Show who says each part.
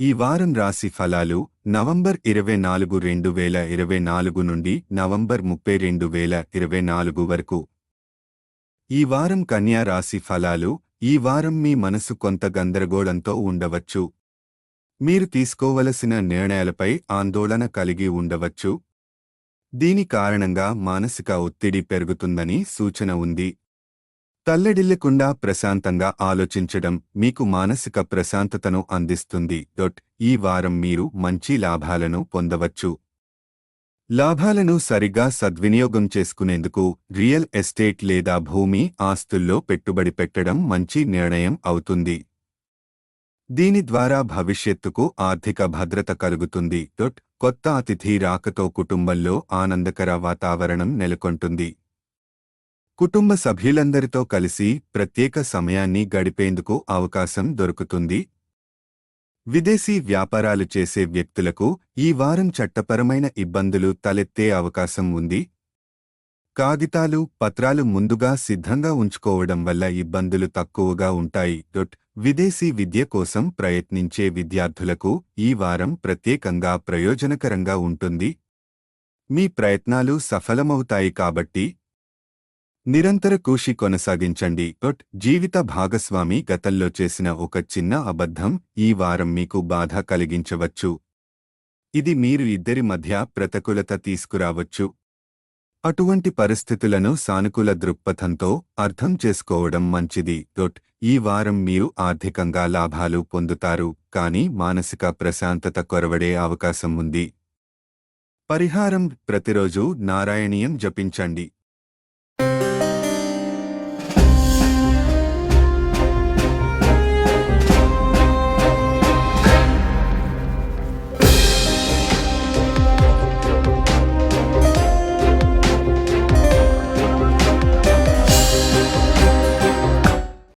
Speaker 1: ఈ వారం రాశి ఫలాలు నవంబర్ 24 2024 నుండి నవంబర్ 30 2024 వరకు. ఈ వారం కన్యా రాశి ఫలాలు. ఈ వారం మీ మనసు కొంత గందరగోళంతో ఉండవచ్చు. మీరు తీసుకోవలసిన నిర్ణయాలపై ఆందోళన కలిగి ఉండవచ్చు. దీని కారణంగా మానసిక ఒత్తిడి పెరుగుతుందని సూచన ఉంది. తల్లడిల్లకుండా ప్రశాంతంగా ఆలోచించడం మీకు మానసిక ప్రశాంతతను అందిస్తుంది. ఈ వారం మీరు మంచి లాభాలను పొందవచ్చు. లాభాలను సరిగ్గా సద్వినియోగం చేసుకునేందుకు రియల్ ఎస్టేట్ లేదా భూమి ఆస్తుల్లో పెట్టుబడి పెట్టడం మంచి నిర్ణయం అవుతుంది. దీని ద్వారా భవిష్యత్తుకు ఆర్థిక భద్రత కలుగుతుంది. కొత్త అతిథి రాకతో కుటుంబంలో ఆనందకర వాతావరణం నెలకొంటుంది. కుటుంబ సభ్యులందరితో కలిసి ప్రత్యేక సమయాన్ని గడిపేందుకు అవకాశం దొరుకుతుంది. విదేశీ వ్యాపారాలు చేసే వ్యక్తులకు ఈ వారం చట్టపరమైన ఇబ్బందులు తలెత్తే అవకాశం ఉంది. కాగితాలు, పత్రాలు ముందుగా సిద్ధంగా ఉంచుకోవడం వల్ల ఇబ్బందులు తక్కువగా ఉంటాయి. విదేశీ విద్య కోసం ప్రయత్నించే విద్యార్థులకు ఈ వారం ప్రత్యేకంగా ప్రయోజనకరంగా ఉంటుంది. మీ ప్రయత్నాలు సఫలమవుతాయి కాబట్టి నిరంతర కృషి కొనసాగించండి. జీవిత భాగస్వామి గతంలో చేసిన ఒక చిన్న అబద్ధం ఈ వారం మీకు బాధ కలిగించవచ్చు. ఇది మీరు ఇద్దరి మధ్య ప్రతికూలత తీసుకురావచ్చు. అటువంటి పరిస్థితులను సానుకూల దృక్పథంతో అర్థం చేసుకోవడం మంచిది. ఈ వారం మీరు ఆర్థికంగా లాభాలు పొందుతారు, కానీ మానసిక ప్రశాంతత కొరవడే అవకాశం ఉంది. పరిహారం: ప్రతిరోజూ నారాయణీయం జపించండి.